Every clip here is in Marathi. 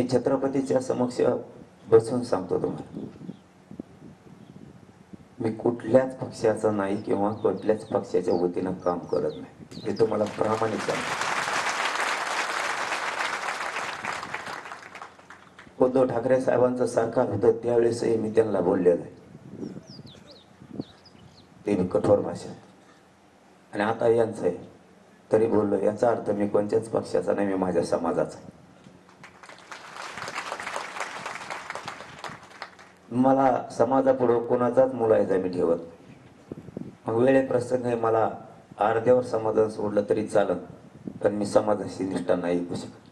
मी छत्रपतीच्या समक्ष बसून सांगतो तुम्हाला, मी कुठल्याच पक्षाचा नाही किंवा कुठल्याच पक्षाच्या वतीनं काम करत नाही, हे तुम्हाला प्रामाणिक सांगतो. उद्धव ठाकरे साहेबांचं सरकार होतं त्यावेळेसही मी त्यांना बोललेलं आहे, ते मी कठोर भाषेत, आणि आता यांचं आहे तरी बोललो. याचा अर्थ मी कोणत्याच पक्षाचा नाही, मी माझ्या समाजाचा. मला समाजापुढे कोणाचाच मुलायचा मी ठेवत नाही. मग वेळे प्रसंग मला अर्ध्यावर समाधान सोडलं तरी चालत, पण मी समाजाशी निष्ठा नाही ऐकू शकत.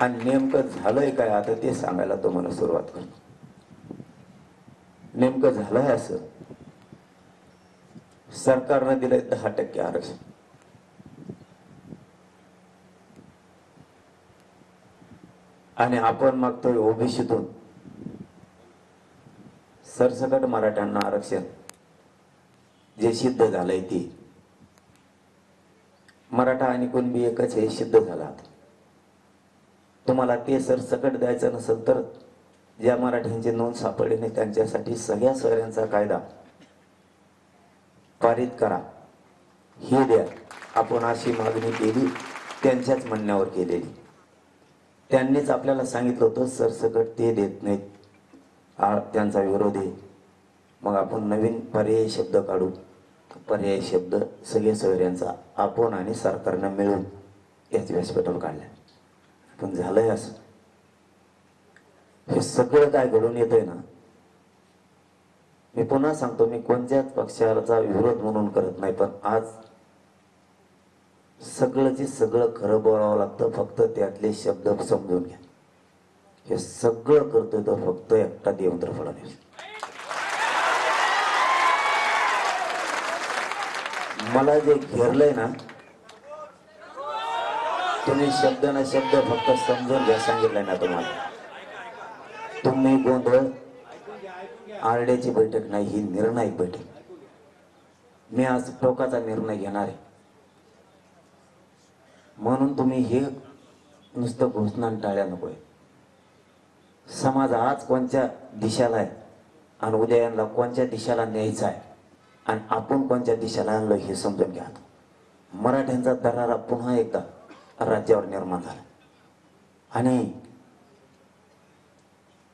आणि नेमकं झालंय काय आता ते सांगायला तुम्हाला सुरुवात करतो. नेमकं झालंय असं, सरकारनं दिलंय 10% आरक्षण. आणि आपण मागतोय ओबीसीतून सरसकट मराठ्यांना आरक्षण. जे सिद्ध झालंय ते मराठा आणि कुणबी एकच हे सिद्ध झालं. तुम्हाला ते सरसकट द्यायचं नसेल तर ज्या मराठ्यांची नोंद सापडली नाही त्यांच्यासाठी सगळ्या सोयऱ्यांचा कायदा पारित करा, हे द्या. आपण अशी मागणी केली, त्यांच्याच म्हणण्यावर केलेली. त्यांनीच आपल्याला सांगितलं होतं सरसकट ते देत नाहीत, त्यांचा विरोध आहे. मग आपण नवीन पर्यायी शब्द काढू. पर्यायी शब्द सगळे सोयऱ्यांचा आपण आणि सरकारनं मिळून याच व्यासपीठावर काढल्या. पण झालंय असं, हे सगळं काय घडून येतंय ना. मी पुन्हा सांगतो, मी कोणत्याच पक्षाचा विरोध म्हणून करत नाही, पण आज सगळंची सगळं खरं बोलावं लागतं. फक्त त्यातले शब्द समजून घ्या. हे सगळं करतोय तो फक्त एकटा देवेंद्र फडणवीस. मला जे घेरलंय ना, तुम्ही शब्द ना शब्द फक्त समजून घ्या. सांगितलंय ना तुम्हाला, तुम्ही गोंधळ आरड्याची बैठक नाही, ही निर्णायक बैठक. मी आज टोकाचा निर्णय घेणार आहे, म्हणून तुम्ही हे नुसतं घोषणा टाळ्या नकोय. समाज आज कोणत्या दिशेला आहे आणि उद्या यांना कोणत्या दिशेला न्यायचा आहे आणि आपण कोणत्या दिशेला आणलो हे समजून घ्या. मराठ्यांचा दरारा पुन्हा एकदा राज्यावर निर्माण झाला आणि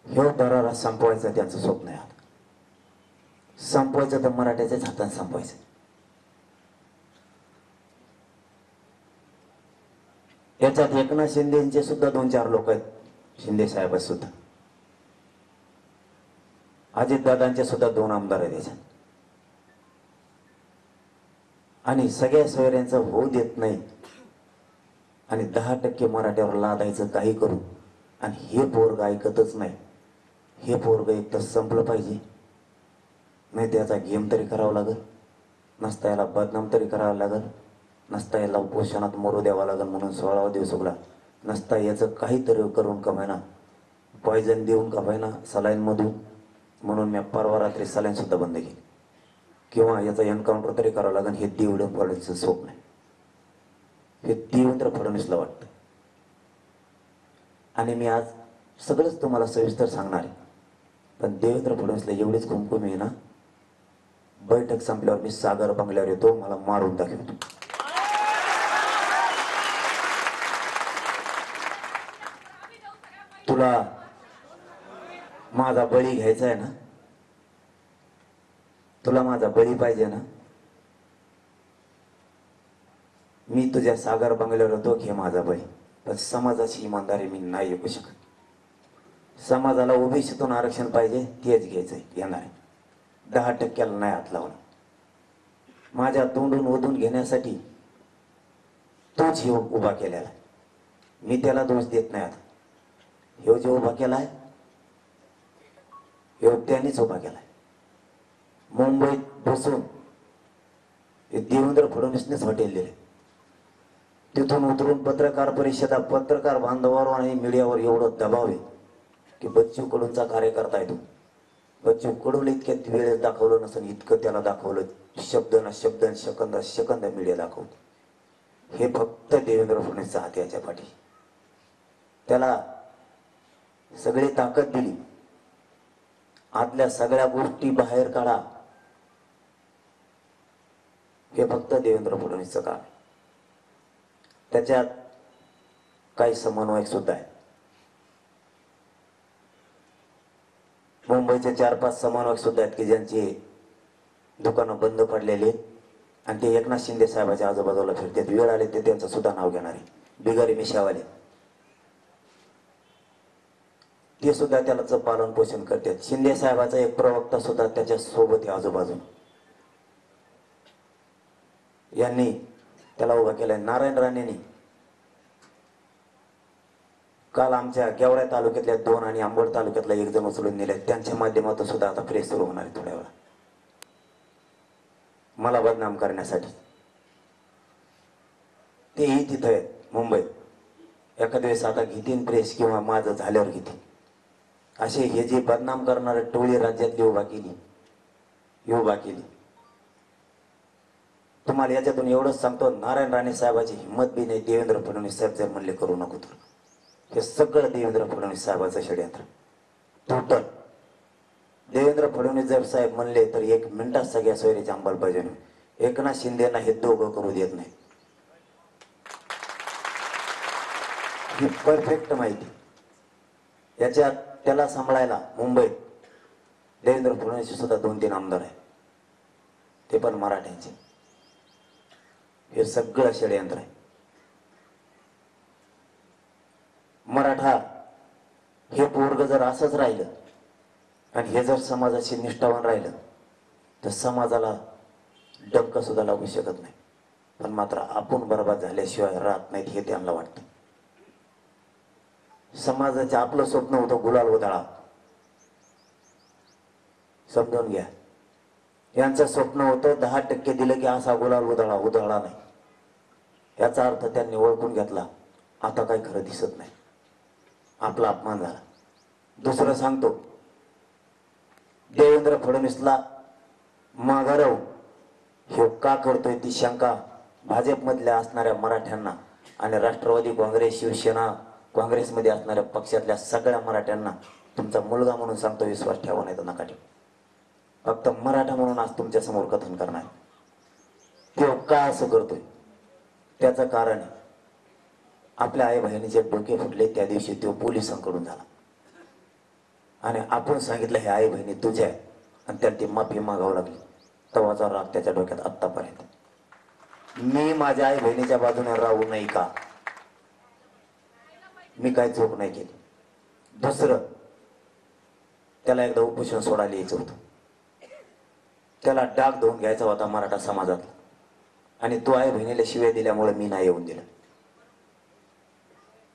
हे दरारा संपवायचा त्यांचं स्वप्न आहे. संपवायचं तर मराठ्याच्याच हातात संपवायचं. याच्यात एकनाथ शिंदेचे सुद्धा 2-4 लोक आहेत, शिंदे साहेब सुद्धा, अजितदादांचे सुद्धा 2 आमदार आहेत याच्यात. आणि सगळ्या सोयऱ्यांचं होऊ देत नाही आणि 10% मराठ्यावर लादायचं काही करू. आणि हे पोरग ऐकतच नाही. हे पोरग एक तर संपलं पाहिजे, नाही त्याचा गेम तरी करावा लागल, नसता याला बदनाम तरी करावं लागल, नसता याला उपोषणात मरू द्यावा लागल म्हणून 16वा दिवस उघडा, नसता याचं काहीतरी करून कमायना, पॉयझन देऊन कमायना सलाईन मधून, म्हणून मी परवा रात्री सलाईन सुद्धा बंद केली. किंवा याचा एन्काउंटर तरी करावं लागेल. हे देवेंद्र फडणवीसचं स्वप्न आहे. हे देवेंद्र फडणवीसला वाटतं. आणि मी आज सगळंच तुम्हाला सविस्तर सांगणार आहे, पण देवेंद्र फडणवीसला एवढीच कुमकुम आहे ना, बैठक संपल्यावर मी सागर बंगल्यावर येतो, मला मारून दाखवतो. तुला माझा बळी घ्यायचा आहे ना, तुला माझा बळी पाहिजे ना, मी तुझ्या सागर बंगल्यावर होतो, घे माझा बळी. पण समाजाची इमानदारी मी नाही ऐकू शकत. समाजाला ओबीसीतून आरक्षण पाहिजे, तेच घ्यायचंय, येणार आहे. 10%ला नाही हात लावणार. माझ्या तोंडून ओढून घेण्यासाठी तोच हे उभा केलेला, मी त्याला दोष देत नाही. आता हे जो उभा केलाय हे त्यांनीच उभा केलाय. मुंबईत बसून हे देवेंद्र फडणवीसनेच हॉटेल दिले. तिथून उतरून पत्रकार परिषदा, पत्रकार बांधवावर आणि मीडियावर एवढं दबाव आहे की बच्चू कडूंचा कार्यकर्ता आहे तो. बच्चू कडूला इतक्यात वेळेस दाखवलं नसेल इतकं त्याला दाखवलं. शब्द ना शब्द, सेकंद सेकंद मीडिया दाखवतो. हे फक्त देवेंद्र फडणवीसचा हात याच्या पाठी. त्याला सगळी ताकद दिली, आतल्या सगळ्या गोष्टी बाहेर काढा, हे फक्त देवेंद्र फडणवीसचं काम आहे. त्याच्यात काही समन्वयक सुद्धा आहे. मुंबईचे 4-5 समन्वयक सुद्धा आहेत की ज्यांची दुकानं बंद पडलेली आणि ते एकनाथ शिंदे साहेबाच्या आजूबाजूला फिरतात. वेळ आले ते त्यांचं सुद्धा नाव घेणारे बिगारी मिशावाले, ते सुद्धा त्याला पालन पोषण करतात. शिंदे साहेबाचा एक प्रवक्ता सुद्धा त्याच्या सोबत आहे आजूबाजूला. यांनी त्याला उभा केलाय. नारायण राणेंनी काल आमच्या गेवराई तालुक्यातल्या 2 आणि आंबोड तालुक्यातला 1 जण उचलून नेले. त्यांच्या माध्यमातून सुद्धा आता प्रेस सुरू होणार आहे थोड्या वेळा, मला बदनाम करण्यासाठी. तेही तिथं आहे मुंबईत. एखाद्या वेळेस आता घेतील प्रेस किंवा माझं झाल्यावर घेतील. असे हे जे बदनाम करणारे टोळी राज्यातली उभा केली. तुम्हाला याच्यातून एवढंच सांगतो, नारायण राणे साहेबाची हिंमत बी नाही. देवेंद्र फडणवीस साहेब जर म्हणले करू नको तर हे सगळं देवेंद्र फडणवीस साहेबाचं षडयंत्र टोटल. देवेंद्र फडणवीस जर साहेब म्हणले तर 1 मिनिटात सगळ्या सोयरीची अंमलबजावणी. एकनाथ शिंदेना हे दोघं करू देत नाही, ही परफेक्ट माहिती. याच्यात त्याला सांभाळायला मुंबईत देवेंद्र फडणवीस सुद्धा 2-3 आमदार आहेत, ते पण मराठ्यांचे. हे सगळं षडयंत्र आहे. मराठा हे पोरग जर असंच राहिलं आणि हे जर समाजाशी निष्ठावान राहिलं तर समाजाला डंक सुद्धा लागू शकत नाही. पण मात्र आपण बर्बाद झाल्याशिवाय राहत नाहीत हे त्यांना वाटतं. समाजाचे आपलं स्वप्न होतं गुलाल उधळा, समजून घ्या. यांचं स्वप्न होतं 10% दिलं की असा गुलाल उधळला नाही. याचा अर्थ त्यांनी ओळखून घेतला, आता काही खरं दिसत नाही, आपला अपमान झाला. दुसरं सांगतो, देवेंद्र फडणवीसला माघारव हे का करतोय ती शंका भाजपमधल्या असणाऱ्या मराठ्यांना आणि राष्ट्रवादी काँग्रेस शिवसेना काँग्रेसमध्ये असणाऱ्या पक्षातल्या सगळ्या मराठ्यांना तुमचा मुलगा म्हणून सांगतो, विश्वास ठेवा नाही तर नका ठेवू. फक्त मराठा म्हणून आज तुमच्या समोर कथन करणार. तो का असं करतोय त्याचं कारण आहे, आपल्या आई बहिणीचे डोके फुटले त्या दिवशी तो पोलिसांकडून झाला आणि आपण सांगितलं हे आई बहिणी तुझ्या आहे आणि त्याला ती माफी मागावं लागली. तवाचा राग त्याच्या डोक्यात आत्तापर्यंत. मी माझ्या आई बहिणीच्या बाजूने राहू नाही का? मी काही चूक नाही केली. दुसरं, त्याला एकदा उपोषण सोडायला यायचं होतं, त्याला डाग धुवून घ्यायचा होता मराठा समाजात आणि तो आई बहिणीला शिव्या दिल्यामुळे मी नाही येऊन दिलं.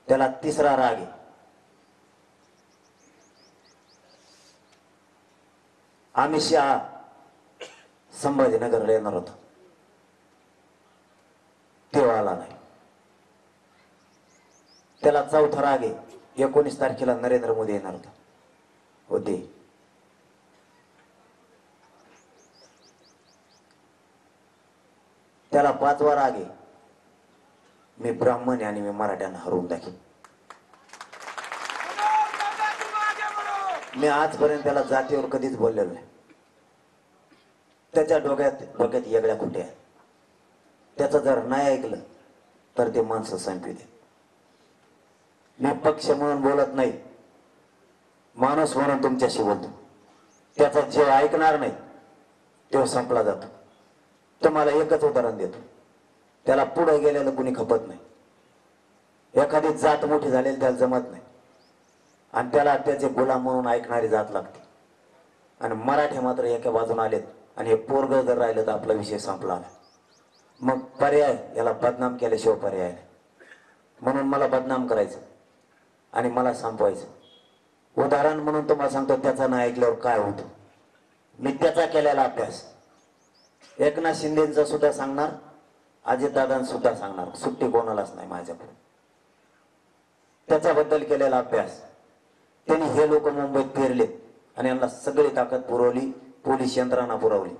त्याला तिसरा राग आहे, अमित शहा संभाजीनगरला येणार होता, तो आला नाही. त्याला चौथा राग आहे, 19 तारखेला नरेंद्र मोदी येणार होते. त्याला 5वा राग आहे, मी ब्राह्मण आहे आणि मी मराठ्यांना हरवून दाखवेन. मी आजपर्यंत त्याला जातीवर कधीच बोललेलो नाही. त्याच्या डोक्यात येगळ्या खोट्या आहेत. त्याचं जर नाही ऐकलं तर ते माणसं संपवी दे. मी पक्ष म्हणून बोलत नाही, माणूस म्हणून तुमच्याशी बोलतो. त्याचा जे ऐकणार नाही तो संपला जातो. तुम्हाला एकच उदाहरण देतो, त्याला पुढे गेलेलं कुणी खपत नाही. एखादी जात मोठी झालेली त्याला जमत नाही आणि त्याला त्याचे गुलाम म्हणून ऐकणारी जात लागते. आणि मराठे मात्र एका बाजून आलेत आणि हे पोरग जर राहिलं तर आपला विषय संपला. मग पर्याय, याला बदनाम केल्याशिवाय पर्याय नाही. म्हणून मला बदनाम करायचं आणि मला संपवायचं. उदाहरण म्हणून तुम्हाला सांगतो, त्याचा नाही ऐकल्यावर काय होतं. मी त्याचा केलेला अभ्यास एकनाथ शिंदेचा सुद्धा सांगणार, अजितदादांचा सुद्धा सांगणार, सुट्टी कोणालाच नाही माझ्याकडे. त्याच्याबद्दल केलेला अभ्यास त्यांनी हे लोक मुंबईत फिरले आणि यांना सगळी ताकद पुरवली, पोलीस यंत्रणा पुरवली,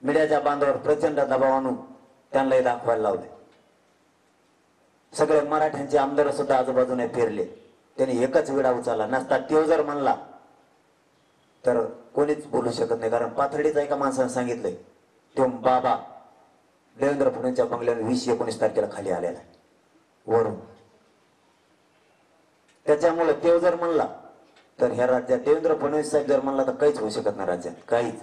मीडियाच्या बांधावर प्रचंड दबाव आणून त्यांना दाखवायला लावले. सगळे मराठ्यांचे आमदार सुद्धा आजूबाजूने फिरले, त्यांनी एकच विडा उचलला नसता. तो जर म्हणला तर कोणीच बोलू शकत नाही, कारण पाथर्डीचा एका माणसाने सांगितलंय तो बाबा देवेंद्र फडणवीसच्या बंगल्यावर 20-19 तारखेला खाली आलेला आहे वरून. त्याच्यामुळे तो जर म्हणला तर ह्या राज्यात देवेंद्र फडणवीस साहेब जर म्हणला तर काहीच होऊ शकत नाही राज्यात, काहीच.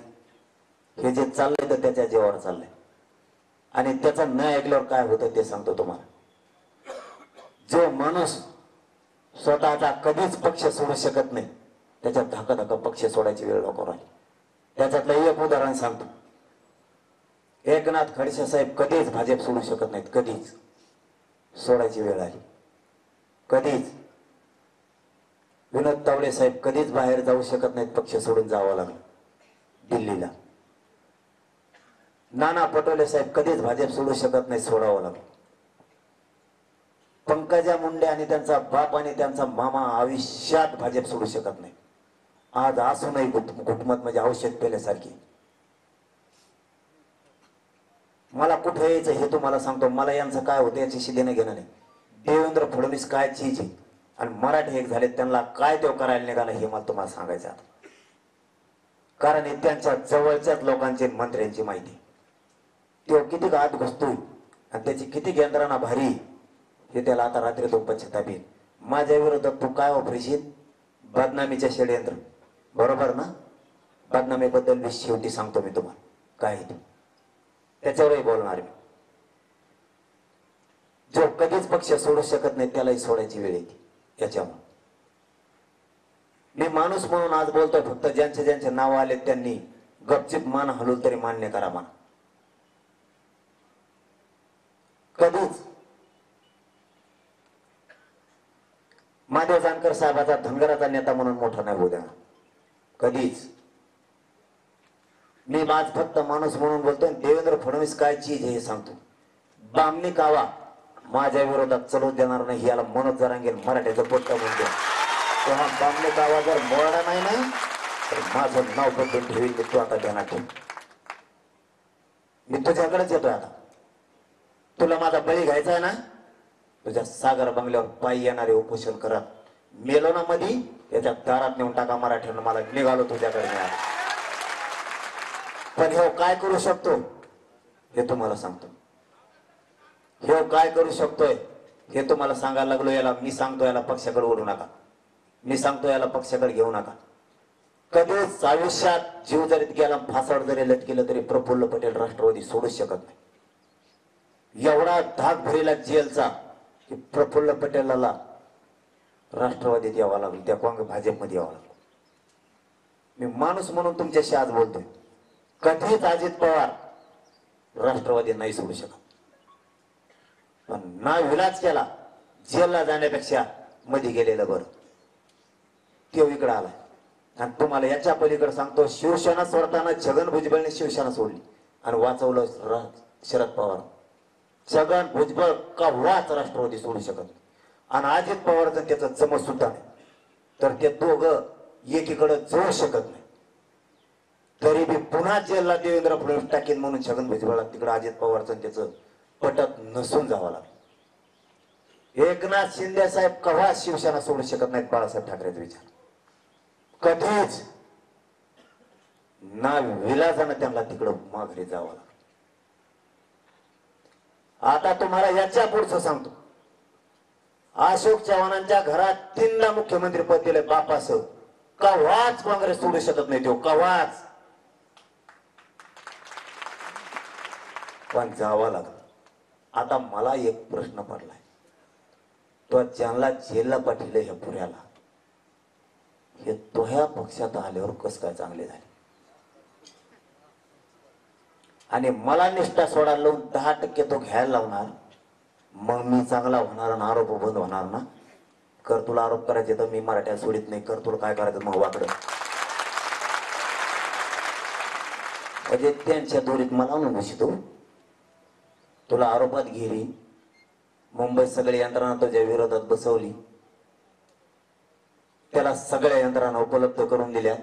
हे जे चाललंय तर त्याच्या जीवावर चाललंय, आणि त्याचा न ऐकल्यावर काय होतं ते सांगतो तुम्हाला. जो माणूस स्वतःचा कधीच पक्ष सोडू शकत नाही त्याच्यात धाका पक्ष सोडायची वेळ नको राहिली. त्याच्यातलं एक उदाहरण सांगतो. एकनाथ खडसे साहेब कधीच भाजप सोडू शकत नाहीत, कधीच. सोडायची वेळ आली कधीच. विनोद तावडे साहेब कधीच बाहेर जाऊ शकत नाहीत, पक्ष सोडून जावं लागलं दिल्लीला. नाना पटोले साहेब कधीच भाजप सोडू शकत नाही, सोडावं लागलं. पंकजा मुंडे आणि त्यांचा बाप आणि त्यांचा मामा आयुष्यात भाजप सोडू शकत नाही. आज असूनही घुटमत म्हणजे औषध पेल्यासारखी. मला कुठे यायचं हे तुम्हाला सांगतो. मला यांचं काय होतं याच्याशी देणं घेणं नाही. देवेंद्र फडणवीस काय चीज आहे आणि मराठी एक झाले त्यांना काय तो करायला निघाला हे मला तुम्हाला सांगायचं आता. कारण हे त्यांच्या जवळच्याच लोकांची मंत्र्यांची माहिती. तो किती आत घुसतोय आणि त्याची किती यंत्रणा भारी हे त्याला आता रात्री तो पश्चाताप येईल. माझ्या विरोधात तू काय वापरशील? बदनामीच्या षडयंत्र, बरोबर ना? बदनामीबद्दल मी शेवटी सांगतो मी तुम्हाला काय आहे ते, त्याच्यावरही बोलणार मी. जो कधीच पक्ष सोडू शकत नाही त्यालाही सोडायची वेळ येते. याच्यामुळे मी माणूस म्हणून आज बोलतोय. फक्त ज्यांचे ज्यांचे नाव आले त्यांनी गपचिप मान हलवून तरी मान्य करा म्हणा. कधीच महादेव जानकर साहेबाचा धनगराचा नेता म्हणून मोठा नाही होऊ द्या कधीच. मी माझ फक्त माणूस म्हणून बोलतोय. देवेंद्र फडणवीस काय चीज हे सांगतो. बामणी कावा माझ्या विरोधात चलू देणार नाही याला मनोज जरांगे मराठ्याचं पोट्ट म्हणतो. तेव्हा बामणी कावा जर मोडा नाही ना तर माझं नाव बदलून ठेवील. मी तू आता ध्यानात ठेव. मी तुझ्याकडेच येतोय आता. तुला माझा बळी घ्यायचा आहे ना? तुझ्या सागर बंगल्यावर पायी येणारे उपोषण करत मेलो ना मधी याच्या दारात नेऊन टाका मराठ्यांना. मला निघालो तुझ्याकडे. पण हे काय करू शकतो हे तुम्हाला सांगतो. हे काय करू शकतोय हे तुम्हाला सांगायला लागलो. याला मी सांगतो याला पक्षाकडे ओढू नका. मी सांगतो याला पक्षाकडे घेऊ नका. कधीच आयुष्यात जीव जरी गेला फासावर जरी लटकेलं तरी प्रफुल्ल पटेल राष्ट्रवादी सोडूच शकत नाही. एवढा धाक भरेला जेलचा की प्रफुल्ल पटेलाला राष्ट्रवादीत यावं लागलं, त्या भाजपमध्ये यावं लागलं. मी माणूस म्हणून तुमच्याशी आज बोलतोय. कधीच अजित पवार राष्ट्रवादी नाही सोडू शकत. पण ना विलाज केला जेलला जाण्यापेक्षा मध्ये गेलेलं बरं. तो इकडे आला आणि तुम्हाला याच्या पलीकडे सांगतो. शिवसेना सोडताना छगन भुजबळने शिवसेना सोडली आणि वाचवलं शरद पवार. छगन भुजबळ का वाच राष्ट्रवादी सोडू शकत आणि अजित पवारचं त्याचं जमत सुद्धा नाही. तर ते दोघं एकीकडे जाऊ शकत नाही. तरी बी पुन्हा जेलला देवेंद्र फडणवीस टाकीन म्हणून छगन भुजबळला तिकडे अजित पवारचं त्याचं पटत नसून जावं लागलं. एकनाथ शिंदे साहेब कव्हा शिवसेना सोडू शकत नाहीत. बाळासाहेब ठाकरेचा विचार कधीच ना विलाजानं त्यांना तिकडं माघारी जावं लागलं. आता तुम्हाला याच्या पुढचं सांगतो. अशोक चव्हाणांच्या घरात 3दा मुख्यमंत्री पद दिले बापासह. कव्हाच काँग्रेस सोडू शकत नाही. तो कव्हाच पण जावं लागलं. आता मला एक प्रश्न पडलाय. तो ज्यांना जेलला पाठवलं ह्या पुऱ्याला हे तो ह्या पक्षात आल्यावर कस काय चांगले झाले. आणि मला निष्ठा सोडायला लावून 10% तो घ्यायला लावणार. मग मी चांगला होणार आणि आरोप बंद होणार ना. कर तुला आरोप करायचे तर मी मराठ्यात सोडित नाही. कर तुला काय करायचं मग वाकडं. म्हणजे त्यांच्या दोरीत मला म्हणून घुसतो. तुला आरोपात घेरी. मुंबईत सगळी यंत्रणा तुझ्या विरोधात बसवली. त्याला सगळ्या यंत्रणा उपलब्ध करून दिल्या.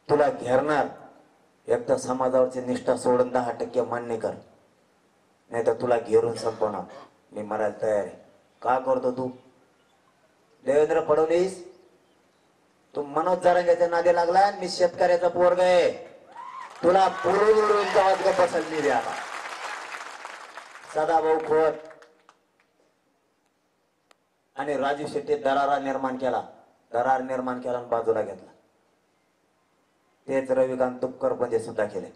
तुला घेरणार. एक तर समाजावरची निष्ठा सोडून 10% मान्य कर. नाही तर तुला घेरून संपवणार. मी मरायला तयार आहे. का करतो तू? देवेंद्र फडणवीस, तू मनोज जरांगेच्या नादी लागला. मी शेतकऱ्याचा पोरगा आहे. तुला पुरून पसंत द्या. सदाभाऊ खोत आणि राजू शेट्टी दरार निर्माण केला आणि बाजूला घेतला. तेच रविकांत तुपकर मध्ये सुद्धा केले.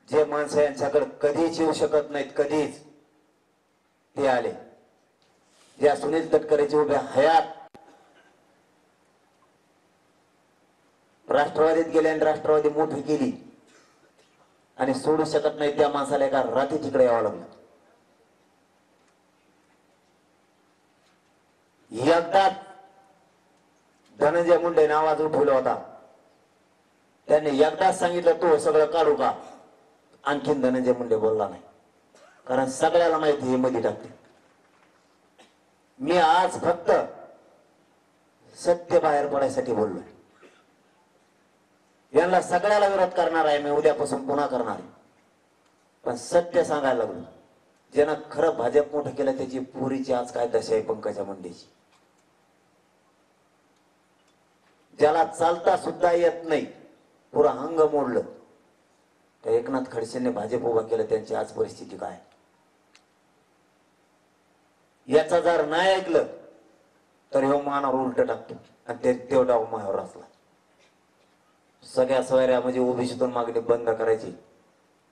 जे माणसं यांच्याकडे कधीच येऊ शकत नाहीत, कधीच, ते आले. ज्या सुनील तटकरेची उभ्या हयात राष्ट्रवादीत गेले आणि राष्ट्रवादी मोठी केली आणि सोडू शकत नाही त्या माणसाला एका रात्री तिकडे यावं लागलं. एकदा धनंजय मुंडे आवाज उठवला होता. त्यांनी एकदाच सांगितलं तू सगळं काढू का. आणखीन धनंजय मुंडे बोलला नाही, कारण सगळ्याला माहिती हे मध्ये टाकते. मी आज फक्त सत्य बाहेर पडायसाठी बोललोय. यांना सगळ्याला विरोध करणार आहे मी, उद्यापासून पुन्हा करणार आहे. पण सत्य सांगायला लागलो. ज्यानं खरं भाजप मोठं केलं त्याची पुरीची आज काय दशा आहे पंकजा मुंडेची. ज्याला चालता सुद्धा येत नाही, पुरा अंग मोडलं, त्या एकनाथ खडसेंनी भाजप उभा केलं. त्यांची आज परिस्थिती काय? याचा जर नाही ऐकलं तर ह्यो मानावर उलट टाकतो आणि ते तेवढा मायावर असला. सगळ्या सोयऱ्या म्हणजे ओबीसीतून मागणी बंद करायची,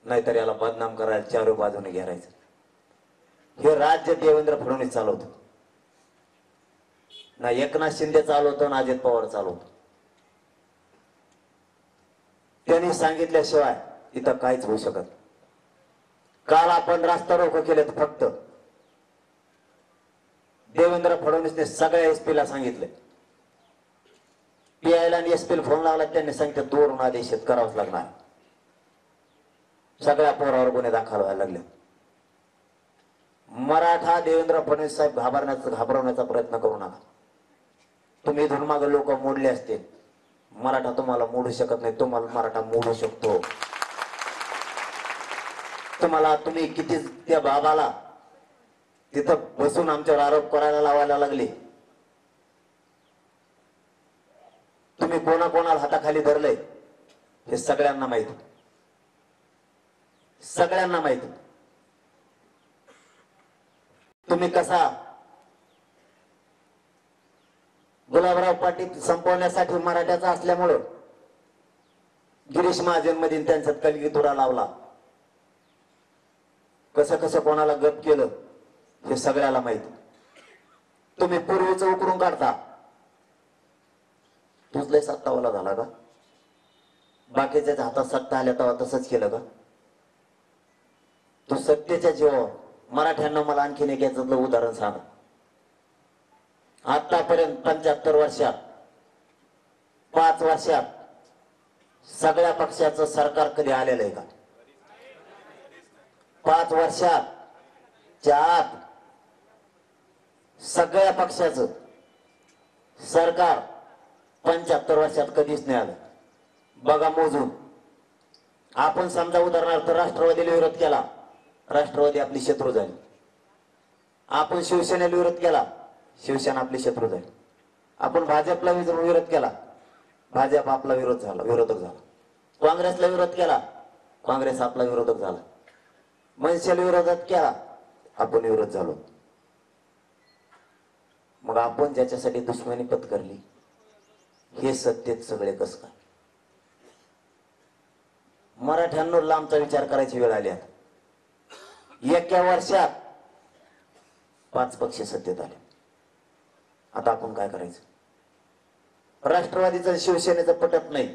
नाहीतर याला बदनाम करायला चार बाजूने घेरायचं. हे राज्य देवेंद्र फडणवीस चालवतो ना, एकनाथ शिंदे चालवतो ना अजित पवार चालवतो. त्यांनी सांगितल्याशिवाय इथं काहीच होऊ शकत. काल आपण रास्ता रोको केलेत. फक्त देवेंद्र फडणवीसने सगळ्या एसपीला सांगितले. पीआयला आणि एसपीला फोन लावला. त्यांनी सांगितलं दोन आदेश करावंच लागणार. सगळ्या पोरावर गुन्हे दाखल व्हायला लागले. मराठा देवेंद्र फडणवीस साहेब घाबरवण्याचा प्रयत्न करू नका. तुम्ही इथून मागे लोक मोडले असतील. मराठा तुम्हाला मोडू शकत नाही. तुम्हाला मराठा मोडू शकतो. तुम्ही किती त्या बाबाला तिथं बसून आमच्यावर आरोप करायला लावायला लागले. तुम्ही कोणाकोणाला हाताखाली धरलंय हे सगळ्यांना माहिती. सगळ्यांना माहिती. तुम्ही कसा गुलाबराव पाटील संपवण्यासाठी मराठ्याचा असल्यामुळं गिरीश महाजन मध्ये त्यांच्यात कलगीतुरा लावला. कसं कसं कोणाला गप केलं हे सगळ्याला माहिती. तुम्ही पूर्वीच उकरून काढता. तूच लय सत्तावाला झाला का? बाकीच्या हातात सत्ता आल्या तेव्हा तसंच केलं का? तू सत्तेच्या जीवावर मराठ्यांना मला आणखीन एक याचं उदाहरण सांग. आतापर्यंत 75 वर्षात 5 वर्षात सगळ्या पक्षाचं सरकार कधी आलेलं आहे का? 5 वर्षात आत सगळ्या पक्षाचं सरकार 75 वर्षात कधीच नाही आलं. बघा मोजून. आपण समजा उदाहरणार्थ राष्ट्रवादीला विरोध केला, राष्ट्रवादी आपली शत्रू झाली. आपण शिवसेनेला विरोध केला, शिवसेना आपली शत्रू झाली. आपण भाजपला विरोध केला, भाजप आपला विरोधक झाला. काँग्रेसला विरोध केला, काँग्रेस आपला विरोधक झाला. मनसेला विरोधात केला, आपण विरोध झालो. मग आपण ज्याच्यासाठी दुश्मनी पत्करली हे सत्तेत सगळे कस काय? मराठ्यांना लांबचा विचार करायची वेळ आली. आता एका वर्षात 5 पक्ष सत्तेत आले. आता आपण काय करायचं? राष्ट्रवादीचं शिवसेनेचं पटत नाही.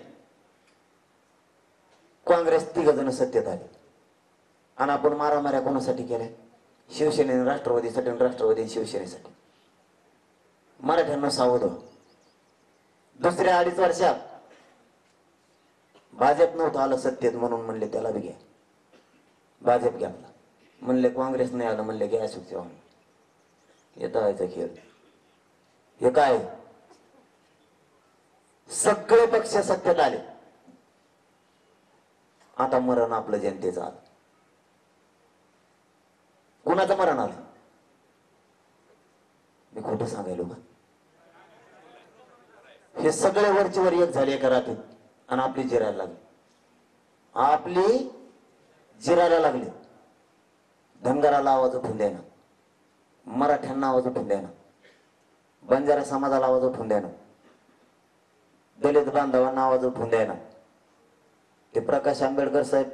काँग्रेस 3 जण सत्तेत आले आणि आपण मारामाऱ्या कोणासाठी केल्या? शिवसेनेने राष्ट्रवादीसाठी आणि राष्ट्रवादी शिवसेनेसाठी. मराठ्यांना सावध. दुसऱ्या 2.5 वर्षात भाजप नव्हतं आलं सत्तेत म्हणून म्हणले त्याला बी घ्या. भाजप घेतला. म्हणले काँग्रेस नाही आलं, म्हणले घ्या अशोक चव्हाण. येता व्हायचा खेळ. हे काय? सगळे पक्ष सत्तेत आले. आता मरण आपलं जनतेचं आलं. कुणाचं मरण आलं? मी खोटं सांगायलो का? हे सगळे वरची वर एक झाले एका रात्रीत आणि आपली जिरायला लागली. आपली जिरायला लागली. धनगराला आवाज उठून द्यायना, मराठ्यांना आवाज उठून द्यायना, बंजारा समाजाला आवाज उठून द्यायना, दलित बांधवांना आवाज उठून द्यायना. ते प्रकाश आंबेडकर साहेब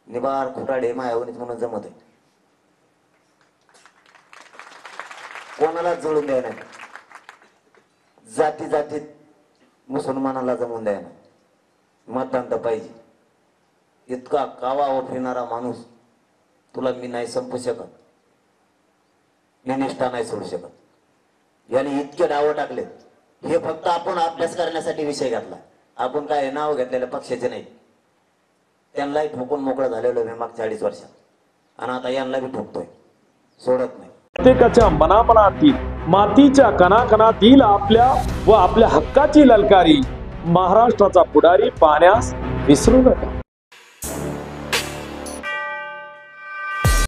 निबार खुटाडे मायावनीत म्हणून जमत आहे. कोणाला जुळून द्यायना. जाती जातीत मुसलमानाला जमून द्यायना. मतदान तर पाहिजे. इतका कावा फिरणारा माणूस तुला मी नाही संपू शकत, मी निष्ठा नाही सोडू शकत. याने इतके डाव टाकले. हे फक्त आपण अभ्यास करण्यासाठी विषय घातला. आपण काय नाव घेतलेल्या पक्षाचे नाही. त्यांनाही ठोकून मोकळं झालेलो मी मागच्या 40 वर्षात आणि आता यांना बी ठोकतोय, सोडत नाही. प्रत्येकाच्या मनामनातील मातीच्या कणाकणातील आपल्या व आपल्या हक्काची ललकारी महाराष्ट्राचा पुढारी पाहण्यास विसरू नका.